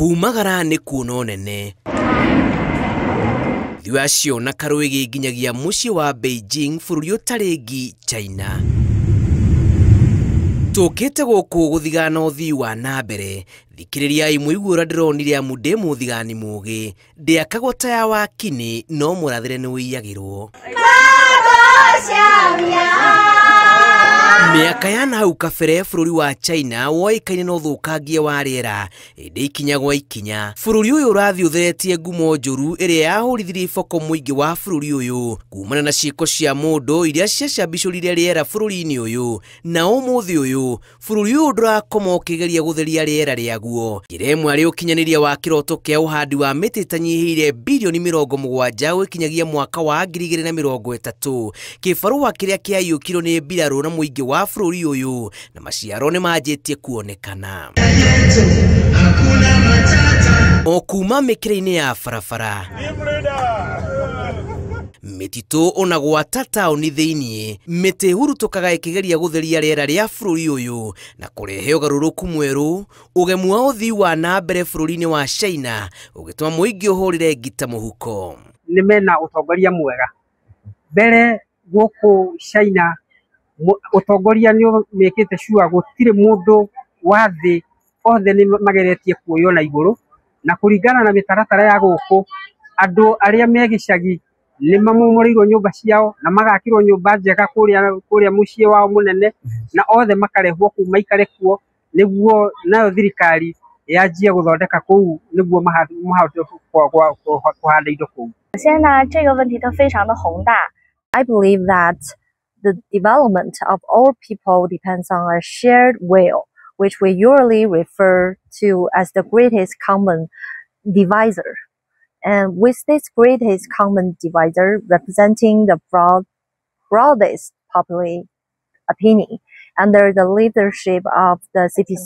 Kumagara nĩ kuona nene thiwacio na karũĩgĩ nginyagia mũciĩ wa Beijing bũrũri ũtarĩ China. Tũkĩte gũkũ gũthigana ũthii wa na mbere, thikĩrĩriai mũigua ũrĩa ndĩronire amu ndĩ mũthigani mũũgĩ ndĩakagwo ta ya wakini no mũrathĩre nĩ wĩiyagĩrwo. Mĩaka ya nahau kabere bũrũri wa China woĩkaine na ũthũkangia wa rĩera ĩndĩ ikinya gwa ikinya. Bũrũri ũyũ ũrathiĩ ũtheretie ngumo njũru ĩrĩa yahũrithirie iboko mũingĩ wa bũrũri ũyũ kumana na ciĩko cia mũndũ iria ciacambicũrire rĩera bũrũri-inĩ ũyũ. Na ũmũthĩ ũyũ bũrũri ũyũ ndũrakoma ũkĩgeria gũtheria rĩera rĩaguo. Njĩra ĩmwe arĩ ũkinyanĩria wa kĩroto kĩa ũhandi wa mĩtĩ ĩtanyihĩire bilioni 70 gũkinyagia mwaka wa 2030. Kĩbarũa kĩrĩa kĩaiyũkirwo nĩ mbirarũ na mũingĩ wa bũrũri ũyũ na maciaro nĩ manjĩtie kuonekana. O kuma mĩkĩra-inĩ ya barabara, mĩtitũ ona gwata taũni thĩiniĩ, mĩtĩ hurutũkaga ĩkĩgeria gũtheria rĩera rĩa bũrũri ũyũ na kũrehe ũgarũrũku mwerũ. Ũgemu wa ũthii wa na mbere bũrũri-inĩ wa China ũgĩtũma mũingĩ ũhũrĩre ngita mũhuko. Nĩ mena ũtongoria mwega mbere gũkũ China. Ũtongoria nĩ mekĩte sure gũtirĩ mũndũ wa thĩ othe nĩ mageretie kuoywo na igũrũ, na kũringana na mĩtaratara ya gũkũ andũ arĩa me gĩcagi nĩ mamomorĩirwo nyũmba ciao na magakĩrwo nyũmba njega kũrĩa mũciĩ wao mũnene, na othe makarehwo kũu maikare kuo nĩguo nayo thirikari yanjie gũthondeka kũu nĩguo mahote kũhanda indo kũu. I believe that the development of all people depends on a shared will, which we usually refer to as the greatest common divisor. And with this greatest common divisor representing the broadest popular opinion under the leadership of the CPC.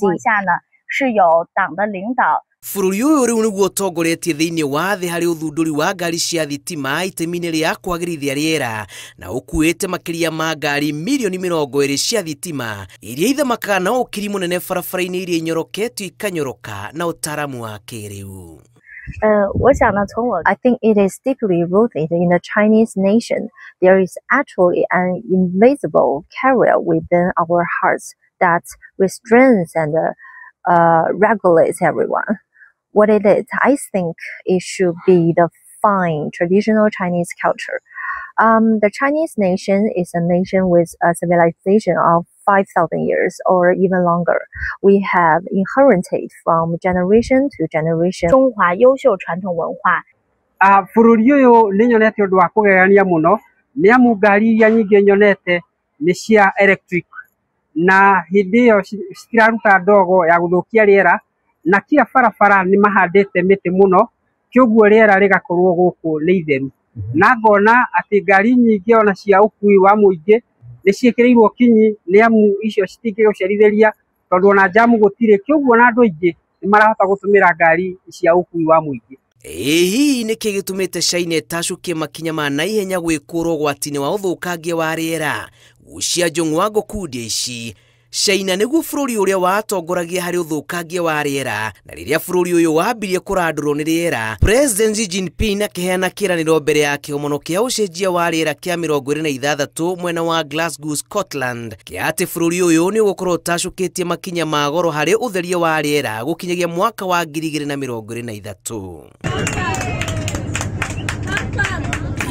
Bũrũri ũyũ rĩu nĩguo ũtongoretie thĩinĩ wa thĩ harĩ ũthundũri wa ngari cia thitima itemi-inĩ rĩa kwagĩrithia rĩera, na ũkuĩte makĩria ma ngari milioni 20 cia thitima iria ithamakaga na ũkiri mũnene barabara-inĩ iria inyoroketio ikanyoroka na ũtaaramu wa kĩrĩu. I think it is deeply rooted in the Chinese nation. There is actually an invisible carrier within our hearts that restrains and regulates everyone. What it is, I think it should be the fine traditional Chinese culture. The Chinese nation is a nation with a civilization of 5,000 years or even longer. We have inherited from generation to generation. Bũrũri ũyũ nĩ nyonete ũndũ wa kũgegania mũno nĩ amu ngari iria nyingĩ nyonete nĩ cia electric, na hĩndĩ ĩyo citiraruta ndogo ya gũthũkia rĩera, na kila barabara nĩ mahandĩte mĩtĩ mũno kĩoguo rĩera rĩgakorwo gũkũ nĩ itheru. Na ngona atĩ ngari nyingĩ ona cia ũkui wa mũingĩ nĩ ciĩkĩrĩirwo kinyi nĩ amu icio citingĩgũcerithĩria tondũ ona jamu gũtirĩ, kĩoguo na andũ aingĩ nĩ marahota gũtũmĩra ngari cia ũkui wa mũingĩ. Hihi nĩkĩ gĩtũmĩte China ĩtacũkie makinya ma naihenya gwĩkũrwo ũgwati-inĩ wa ũthũkangia wa rĩera? Gucia Njũng'wa gũkundia ici. China nĩguo bũrũri ũrĩa watongoragia harĩ ũthũkangia wa rĩera, na rĩrĩa bũrũri ũyũ wambirie kũrandũrwo nĩ rĩera, President Xi Jinping akĩheana kĩĩranĩro mbere ya kĩgomano kĩa ũcenjia wa rĩera kĩa 26 mwena wa Glasgow, Scotland, kĩa atĩ bũrũri ũyũ nĩ ũgũkorwo ũtacũkĩtie makinya ma goro harĩ ũtheria wa rĩera gũkinyagia mwaka wa 2023.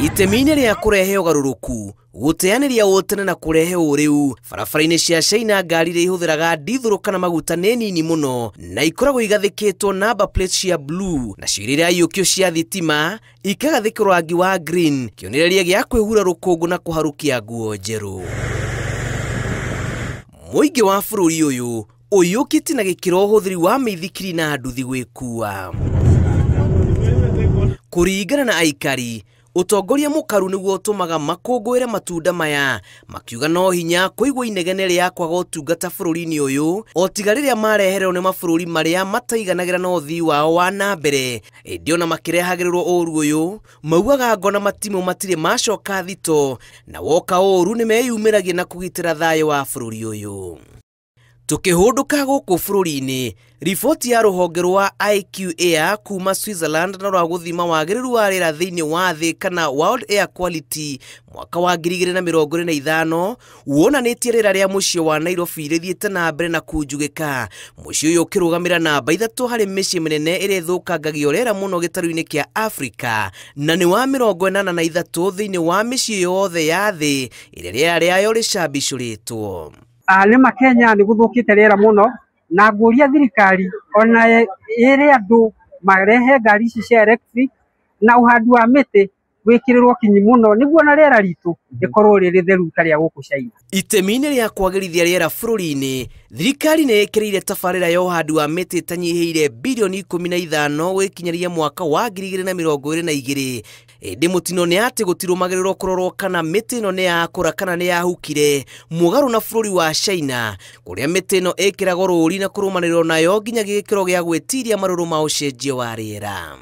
Itemi-inĩ rĩa kũrehe ũgarũrũku, gũteanĩria ũtene na kũrehe ũrĩu, barabara-inĩ cia China ngari iria ihũthĩraga ndithũrũ kana maguta nĩ nini mũno na ikoragwo igathĩkĩtwo number plate cia blue, na cio iria iyũkio cia thitima ikagathĩkĩrwo rangi wa green, kĩonereria gĩa kwĩhura rũkũngũ na kũharũkia nguo njerũ. Mũingĩ wa bũrũri ũyũ ũiyũkĩte na gĩkĩro ũhũthĩri wa mĩithikiri na nduthi gwĩkua. Kũringana na aikari, ũtongoria mũkaru nĩguo ũtũmaga makũngũĩre matunda maya, makiuga no hinya kũigua inegene rĩa kwaga ũtungata bũrũri-inĩ ũyũ, o tiga rĩrĩa mareherwo nĩ mabũrũri marĩa mataiganagĩra na ũthii wao wa na mbere. Ĩndĩ ona makĩrehagĩrĩrwo ũru ũyũ, maugaga ngona matimũ matirĩ macoka thito, na woka ũru nĩ meyumĩragia na kũgitĩra thayũ wa bũrũri ũyũ. Tukihunduka guku bururi-ini, riboti ya ruhonge rwa IQAir kuma Switzerland na rwa guthima wagiriru wa riera thiini wa thi kana World Air Quality mwaka wa 2025 wonanitie riera ria mucii wa Nairobi rithiite na mbere na kunjugika. Mucii uyu ukirugamira namba 3 hari micii minene iria ithukangagio riera muno gitaru-ini kia Africa na ni wa 83 thiini wa micii yothe ya thi iria riera riayo ricambicũrĩtwo. Nĩ Kenya nĩ guthukite riera muno na nguria thirikari ona ire andu marehe ngari ici cia electric na uhandi wa miti wikirirwo kinyi muno niguo na riera ritu rikorwo riri theru taria guku China. Itemi-ini ria kwagirithia riera bururi-ini, thirikari ni ikirire tabarira ya uhandi wa miti tanyihiire bilioni 15 gwikinyaria mwaka wa 2022. Indi mutino ni ati gutirumagiriro kurorwo kana miti no ni yakura kana ni yahukire mugaru na bururi wa China kuria miti no ikiragwo ruri na kurumanirwo nayo nginya gikiro gia gwitiria maruru ma ucenjio wa riera.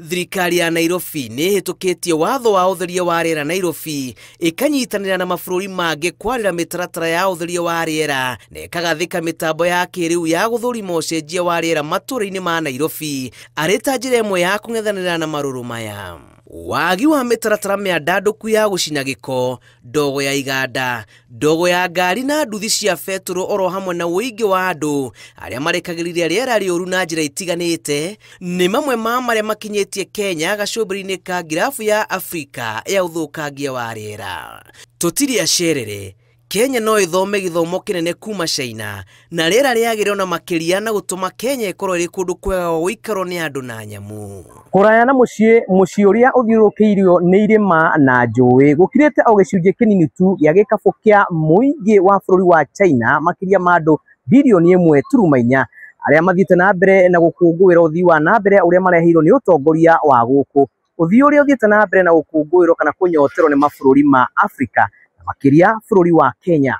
Thirikari ya Nairobi ni hitukitie watho wa utheria wa riera Nairobi ikanyitanira na mabũrũri mangĩ kwarĩra mĩtaratara ya utheria wa riera na ikagathika mitambo ya kĩrĩu ya guthũrima ucenjia wa riera matũũra-inĩ ma Nairobi arĩ ta njĩra ĩmwe ya kũng'ethanĩra na marũrũ maya. Wagi wa mĩtaratara mĩandandũku ya gũcina gĩko, ndogo ya iganda, ndogo ya ngari na nduthi cia betũrũ oro hamwe na ũingĩ wa andũ arĩa marekagĩrĩria rĩera rĩũru na njĩra itiganĩte nĩ mamwe ma marĩa makinyĩtie Kenya gacũmbĩrĩ-inĩ ka ngirabu ya Africa ya ũthũkangia wa rĩera. Tũtirĩ acerere, Kenya no ithome githomo kinene kuma China na riera riagire na makiria na gutuma Kenya ikorwo iri kundu kwega guikarwo ni andu na nyamu. Kuraya na mucii uria uthiurukiirio ni irima na njui gukirite o gicunjĩ kinini tu gia gikabu kia muingi wa bururi wa China makiria ma andu bilioni 1.4 aria mathiite na mbere na gukungũĩra uthii wa na mbere uria mareheirwo ni utongoria wa guku. Uthii uria uthiite na mbere na gukungũĩrwo kana kunyoterwo ni mabũrũri ma Africa makiria bururi wa Kenya.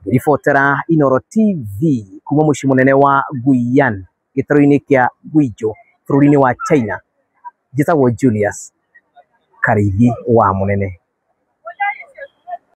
Ribotera Inooro TV kuma mucii munene wa Guiyang gitaru-ini kia Guizhou bururi-ini wa China. Njitagwo Julius Karigi wa Munene.